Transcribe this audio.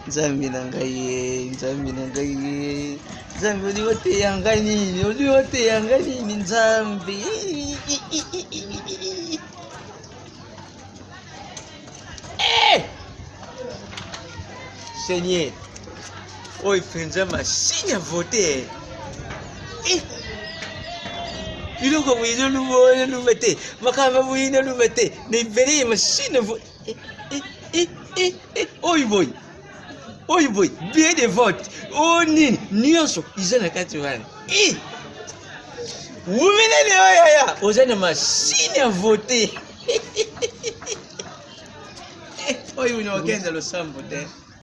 Nzambi na ngai, Nzambi na ngai. Nzambi uli wote yanga nini? Uli wote yanga nini Nzambi? Seigneur, oi fenza machine à voter. Biloko bwino luboye lubete, makamba bwino lubete, ne vere machine voter. Oi boy. Oi boy, bien de vote. Oh nini, nyonso izana kati wana. Wumene oya, ozana machine à voter. Oi uno kenza lo sambo de.